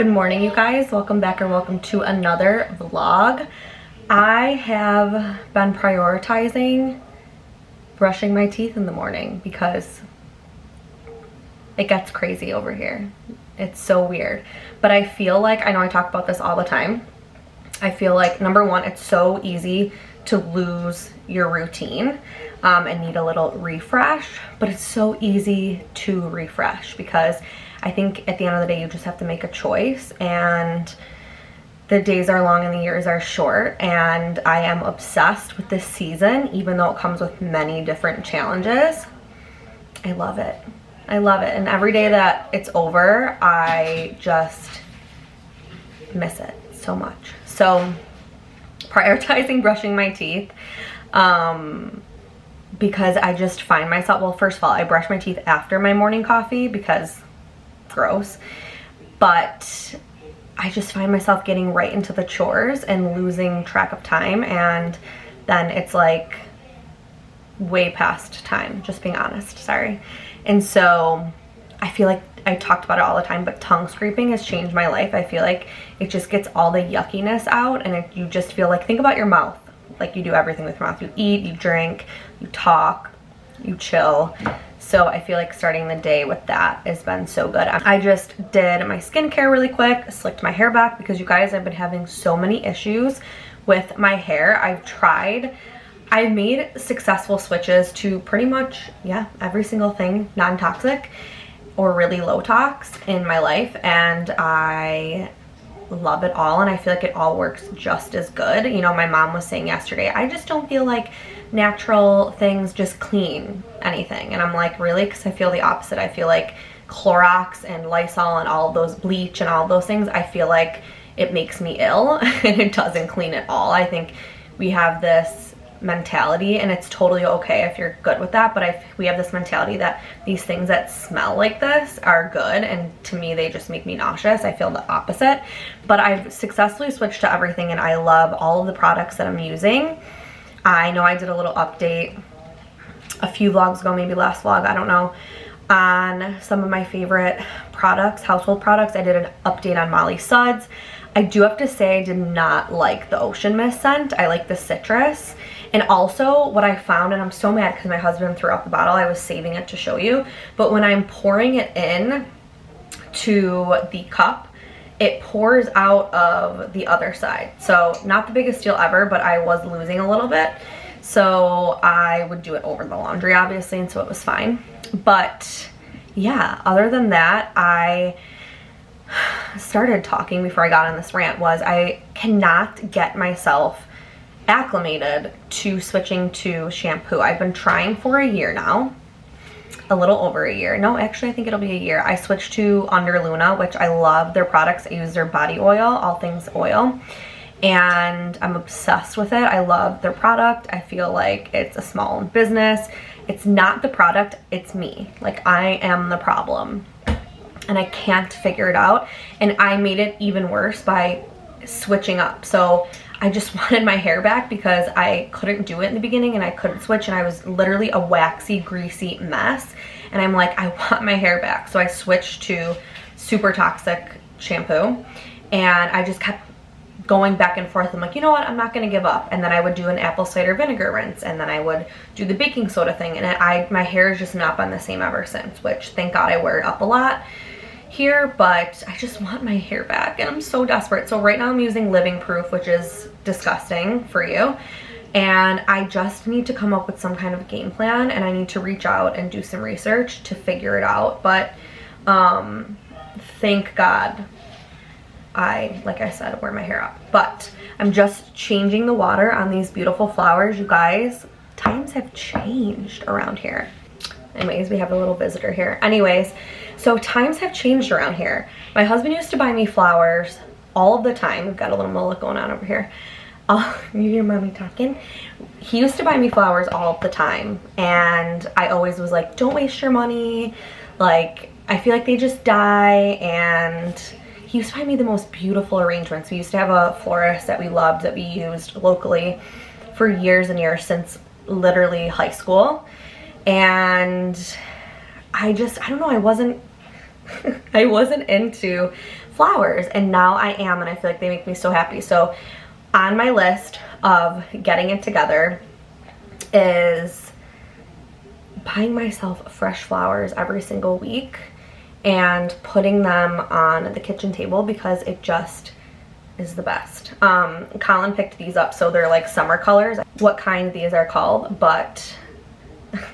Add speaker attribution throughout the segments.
Speaker 1: Good morning, you guys. Welcome back or welcome to another vlog. I have been prioritizing brushing my teeth in the morning because it gets crazy over here. It's so weird. But I feel like, I know I talk about this all the time, I feel like number one, it's so easy to lose your routine and need a little refresh, but it's so easy to refresh because I think at the end of the day you just have to make a choice, and the days are long and the years are short, and I am obsessed with this season even though it comes with many different challenges. I love it. I love it, and every day that it's over I just miss it so much. So prioritizing brushing my teeth because I just find myself, well, first of all, I brush my teeth after my morning coffee because gross, but I just find myself getting right into the chores and losing track of time, and then it's like way past time, just being honest, sorry. And so I feel like I talked about it all the time, but tongue scraping has changed my life. I feel like it just gets all the yuckiness out, and you just feel like, think about your mouth, like you do everything with your mouth. You eat, you drink, you talk, you chill. So I feel like starting the day with that has been so good. I just did my skincare really quick, slicked my hair back because you guys, I've been having so many issues with my hair. I've made successful switches to pretty much, yeah, every single thing non-toxic or really low tox in my life, and I love it all, and I feel like it all works just as good. You know, my mom was saying yesterday, I just don't feel like natural things just clean anything, and I'm like, really? Because I feel the opposite. I feel like Clorox and Lysol and all of those, bleach and all of those things, I feel like it makes me ill and it doesn't clean at all. I think we have this mentality, and it's totally okay if you're good with that, but we have this mentality that these things that smell like this are good, and to me they just make me nauseous. I feel the opposite, but I've successfully switched to everything, and I love all of the products that I'm using. I know I did a little update a few vlogs ago, maybe last vlog, I don't know, on some of my favorite products, household products. I did an update on Molly Suds. I do have to say I did not like the Ocean Mist scent. I like the citrus. And also what I found, and I'm so mad because my husband threw out the bottle, I was saving it to show you, but when I'm pouring it in to the cup, it pours out of the other side. So not the biggest deal ever, but I was losing a little bit. So I would do it over the laundry, obviously, and so it was fine. But yeah, other than that, I started talking before I got on this rant, was I cannot get myself acclimated to switching to shampoo. I've been trying for a year now, a little over a year. No, actually I think it'll be a year. I switched to Under Luna, which I love their products. I use their body oil, all things oil, and I'm obsessed with it. I love their product. I feel like it's a small business. It's not the product, it's me. Like, I am the problem and I can't figure it out, and I made it even worse by switching up. So I just wanted my hair back because I couldn't do it in the beginning, and I couldn't switch, and I was literally a waxy, greasy mess, and I'm like, I want my hair back. So I switched to super toxic shampoo, and I just kept going back and forth. I'm like, you know what, I'm not gonna give up. And then I would do an apple cider vinegar rinse, and then I would do the baking soda thing, and my hair has just not been the same ever since, which thank God I wear it up a lot here, but I just want my hair back, and I'm so desperate. So right now I'm using Living Proof, which is disgusting for you, and I just need to come up with some kind of game plan, and I need to reach out and do some research to figure it out. But thank God like I said, wear my hair up. But I'm just changing the water on these beautiful flowers. You guys, times have changed around here. Anyways, we have a little visitor here. Anyways, so times have changed around here. My husband used to buy me flowers all of the time. We've got a little mullet going on over here. You hear mommy talking? He used to buy me flowers all of the time, and I always was like, don't waste your money. Like, I feel like they just die. And he used to buy me the most beautiful arrangements. We used to have a florist that we loved, that we used locally for years and years, since literally high school. And I don't know, I wasn't into flowers, and now I am, and I feel like they make me so happy. So on my list of getting it together is buying myself fresh flowers every single week and putting them on the kitchen table, because it just is the best. Colin picked these up, so they're like summer colors. What kind these are called, but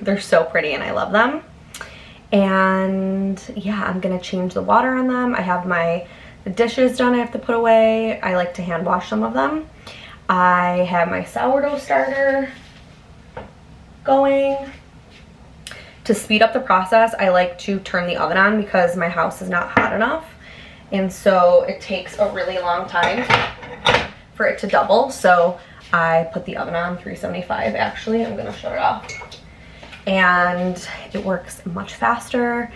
Speaker 1: they're so pretty and I love them. And yeah, I'm gonna change the water on them. I have the dishes done I have to put away. I like to hand wash some of them. I have my sourdough starter going. To speed up the process, I like to turn the oven on because my house is not hot enough. And so it takes a really long time for it to double. So I put the oven on 375 actually. I'm gonna shut it off. And it works much faster.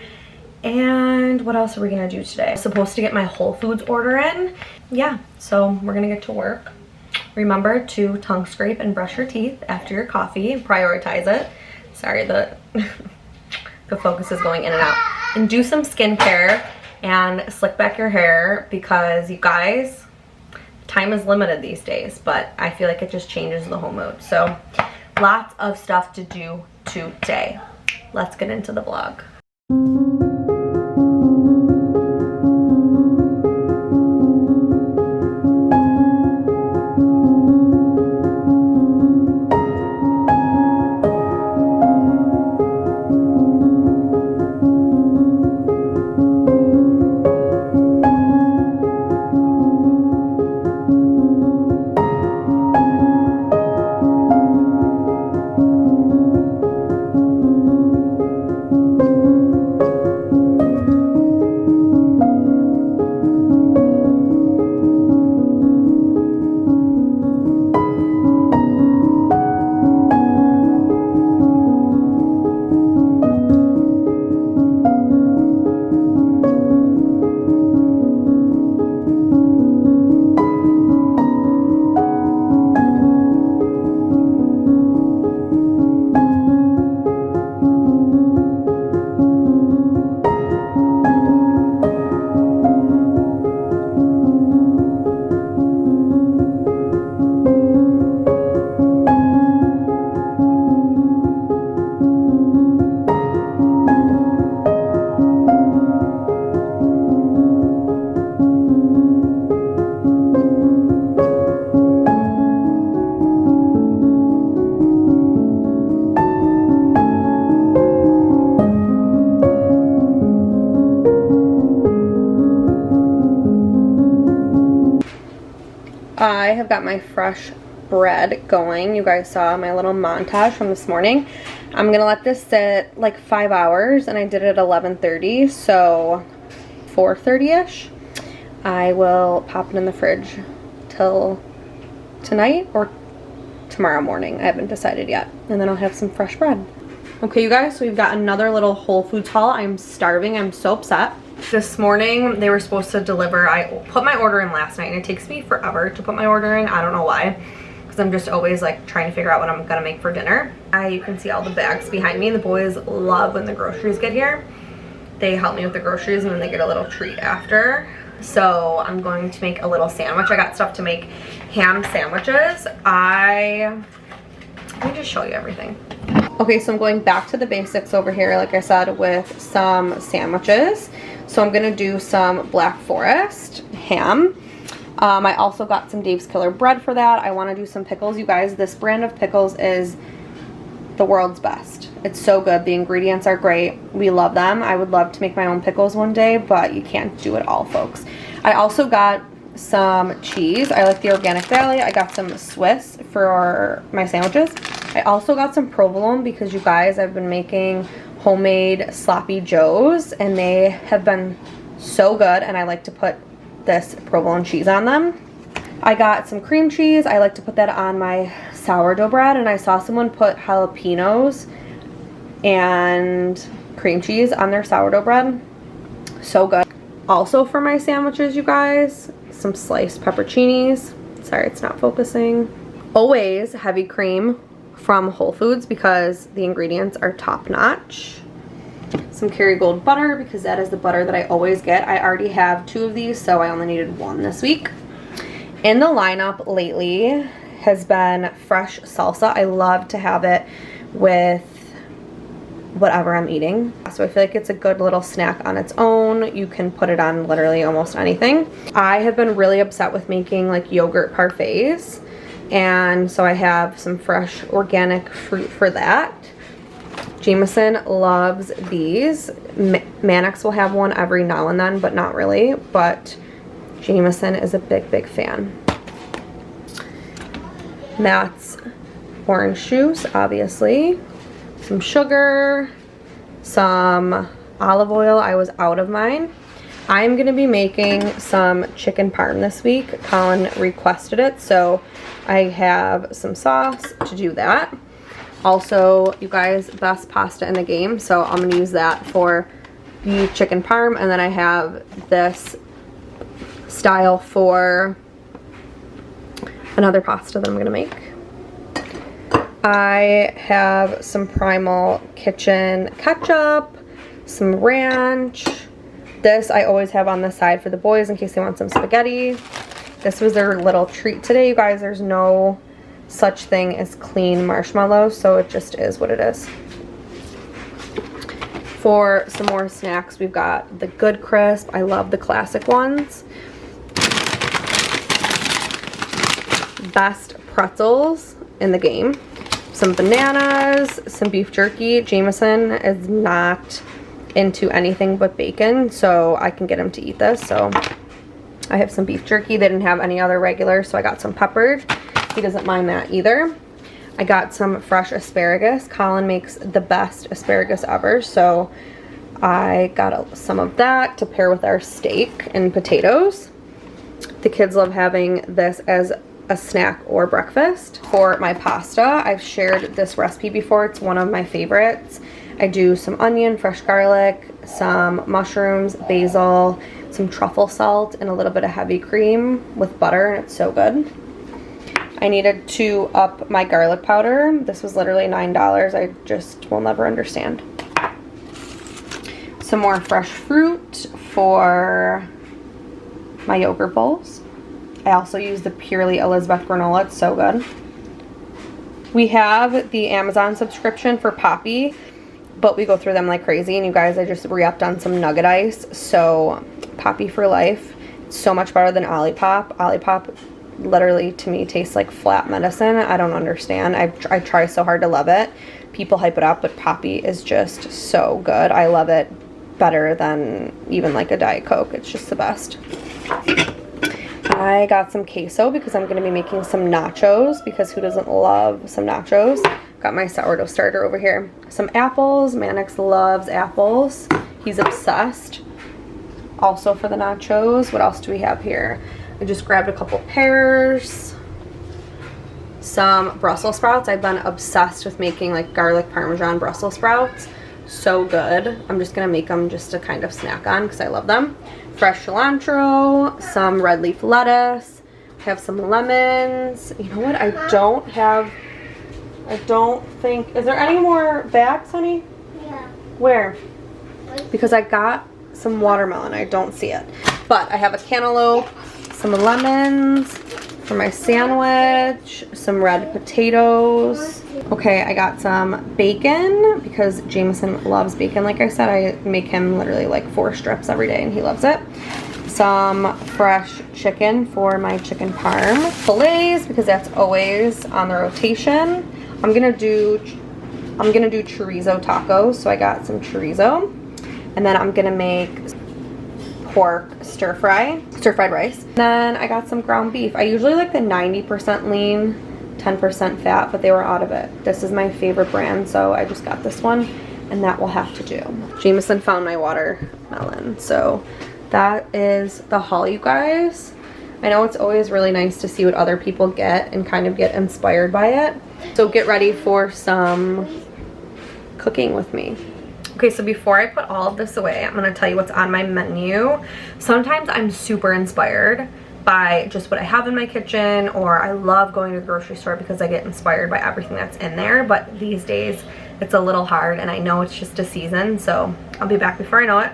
Speaker 1: And what else are we gonna do today? I'm supposed to get my Whole Foods order in. Yeah, so we're gonna get to work. Remember to tongue scrape and brush your teeth after your coffee. Prioritize it. Sorry, the focus is going in and out. And do some skincare and slick back your hair, because you guys, time is limited these days, but I feel like it just changes the whole mood. So lots of stuff to do today. Let's get into the vlog. I have got my fresh bread going. You guys saw my little montage from this morning. I'm gonna let this sit like 5 hours, and I did it at 11:30, so 4:30ish. I will pop it in the fridge till tonight or tomorrow morning. I haven't decided yet. And then I'll have some fresh bread. Okay, you guys, so we've got another little Whole Foods haul. I'm starving. I'm so upset. This morning they were supposed to deliver. I put my order in last night, and it takes me forever to put my order in. I don't know why, because I'm just always like trying to figure out what I'm gonna make for dinner. You can see all the bags behind me. The boys love when the groceries get here. They help me with the groceries, and then they get a little treat after. So I'm going to make a little sandwich. I got stuff to make ham sandwiches. Let me just show you everything. Okay, so I'm going back to the basics over here, like I said, with some sandwiches. So I'm gonna do some Black Forest ham. I also got some Dave's Killer bread for that. I wanna do some pickles. You guys, this brand of pickles is the world's best. It's so good. The ingredients are great. We love them. I would love to make my own pickles one day, but you can't do it all, folks. I also got some cheese. I like the Organic Valley. I got some Swiss for my sandwiches. I also got some provolone because, you guys, I've been making homemade sloppy joes, and they have been so good, and I like to put this provolone cheese on them. I got some cream cheese. I like to put that on my sourdough bread, and I saw someone put jalapenos and cream cheese on their sourdough bread. So good. Also for my sandwiches, you guys, some sliced pepperoncinis. Sorry, it's not focusing. Always heavy cream from Whole Foods because the ingredients are top notch. some Kerrygold butter because that is the butter that I always get. I already have 2 of these, so I only needed 1 this week. In the lineup lately has been fresh salsa. I love to have it with whatever I'm eating. So I feel like it's a good little snack on its own. You can put it on literally almost anything. I have been really upset with making like yogurt parfaits, and so I have some fresh organic fruit for that. Jameson loves these. Mannix will have one every now and then, but not really. But Jameson is a big fan. Matt's orange juice, obviously. Some sugar, some olive oil. I was out of mine. I'm gonna be making some chicken parm this week. Colin requested it, so I have some sauce to do that. Also, you guys, best pasta in the game, so I'm gonna use that for the chicken parm, and then I have this style for another pasta that I'm gonna make. I have some Primal Kitchen ketchup, some ranch. This I always have on the side for the boys in case they want some spaghetti. This was their little treat today, you guys. There's no such thing as clean marshmallows, so it just is what it is. For some more snacks, we've got the Good Crisp. I love the classic ones. Best pretzels in the game. Some bananas, some beef jerky. Jameson is not into anything but bacon, so I can get him to eat this. So I have some beef jerky. They didn't have any other regular, so I got some peppered. He doesn't mind that either. I got some fresh asparagus. Colin makes the best asparagus ever, so I got some of that to pair with our steak and potatoes. The kids love having this as a snack or breakfast. For my pasta, I've shared this recipe before. It's one of my favorites. I do some onion, fresh garlic, some mushrooms, basil, some truffle salt, and a little bit of heavy cream with butter, and it's so good. I needed to up my garlic powder. This was literally $9. I just will never understand. Some more fresh fruit for my yogurt bowls. I also use the Purely Elizabeth granola. It's so good. We have the Amazon subscription for Poppy, but we go through them like crazy. And you guys, I just re-upped on some nugget ice. So Poppy for life. It's so much better than Olipop. Olipop literally to me tastes like flat medicine. I don't understand. I try so hard to love it. People hype it up, but Poppy is just so good. I love it better than even like a Diet Coke. It's just the best. I got some queso because I'm going to be making some nachos, because who doesn't love some nachos? Got my sourdough starter over here. Some apples. Mannix loves apples. He's obsessed. Also for the nachos, what else do we have here? I just grabbed a couple pears. Some Brussels sprouts. I've been obsessed with making like garlic parmesan Brussels sprouts. So good. I'm just going to make them just to kind of snack on because I love them. Fresh cilantro, some red leaf lettuce. I have some lemons. You know what? I don't think, is there any more bags, honey?
Speaker 2: Yeah.
Speaker 1: Where? Because I got some watermelon. I don't see it. But I have a cantaloupe, some lemons for my sandwich, some red potatoes. Okay, I got some bacon because Jameson loves bacon. Like I said, I make him literally like 4 strips every day and he loves it. Some fresh chicken for my chicken parm. Fillets because that's always on the rotation. I'm gonna do chorizo tacos, so I got some chorizo. And then I'm gonna make pork stir-fried rice. Then I got some ground beef. I usually like the 90% lean, 10% fat, but they were out of it. This is my favorite brand, so I just got this one, and that will have to do. Jameson found my watermelon, so that is the haul, you guys. I know it's always really nice to see what other people get and kind of get inspired by it. So get ready for some cooking with me. Okay, so before I put all of this away, I'm gonna tell you what's on my menu. Sometimes I'm super inspired by just what I have in my kitchen, or I love going to the grocery store because I get inspired by everything that's in there. But these days, it's a little hard, and I know it's just a season, so I'll be back before I know it.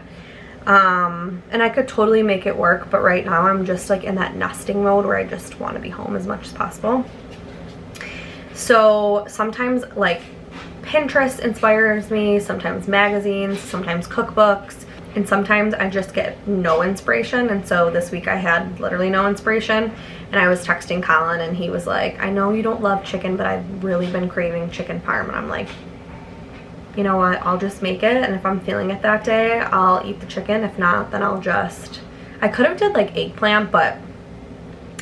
Speaker 1: And I could totally make it work, but right now I'm just like in that nesting mode where I just want to be home as much as possible. So sometimes like Pinterest inspires me, sometimes magazines, sometimes cookbooks, and sometimes I just get no inspiration. And so this week I had literally no inspiration, and I was texting Colin and he was like, I know you don't love chicken, but I've really been craving chicken parm. And I'm like, you know what, I'll just make it, and if I'm feeling it that day, I'll eat the chicken. If not, then I'll just, I could have did like eggplant, but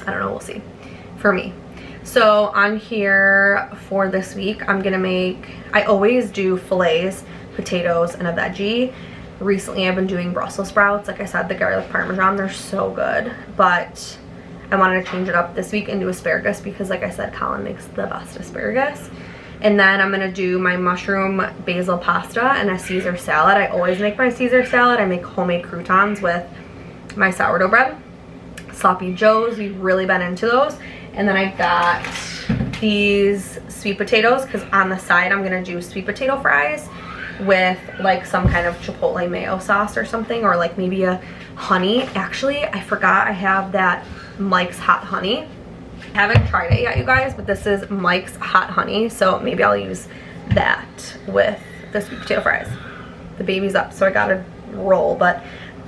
Speaker 1: I don't know, we'll see for me. So on here for this week, I'm gonna make, I always do fillets, potatoes, and a veggie. Recently I've been doing Brussels sprouts. Like I said, the garlic parmesan, they're so good, but I wanted to change it up this week and do asparagus because like I said, Colin makes the best asparagus. And then I'm gonna do my mushroom basil pasta and a Caesar salad. I always make my Caesar salad. I make homemade croutons with my sourdough bread. Sloppy Joes, we've really been into those. And then I've got these sweet potatoes because on the side I'm gonna do sweet potato fries with like some kind of chipotle mayo sauce or something, or like maybe a honey. Actually, I forgot I have that Mike's hot honey. I haven't tried it yet, you guys, but this is Mike's hot honey, so maybe I'll use that with the sweet potato fries. The baby's up, so I gotta roll. But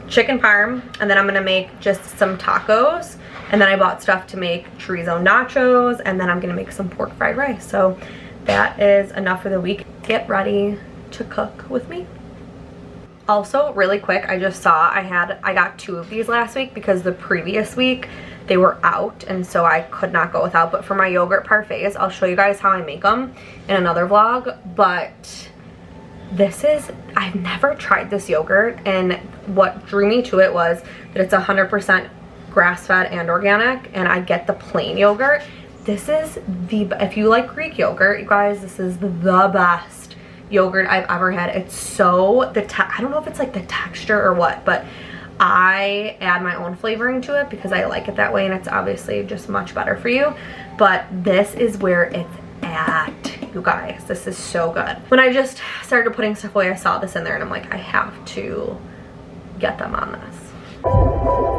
Speaker 1: chicken parm, and then I'm gonna make just some tacos, and then I bought stuff to make chorizo nachos, and then I'm gonna make some pork fried rice. So that is enough for the week. Get ready to cook with me. Also, really quick, I just saw I got 2 of these last week because the previous week they were out, and so I could not go without. But for my yogurt parfaits, I'll show you guys how I make them in another vlog. But this is, I've never tried this yogurt, and what drew me to it was that it's 100% grass-fed and organic, and I get the plain yogurt. This is the, if you like Greek yogurt, you guys, this is the best yogurt I've ever had. It's so, I don't know if it's like the texture or what, but I add my own flavoring to it because I like it that way, and it's obviously just much better for you. But this is where it's at, you guys. This is so good. When I just started putting stuff away, I saw this in there and I'm like, I have to get them on this.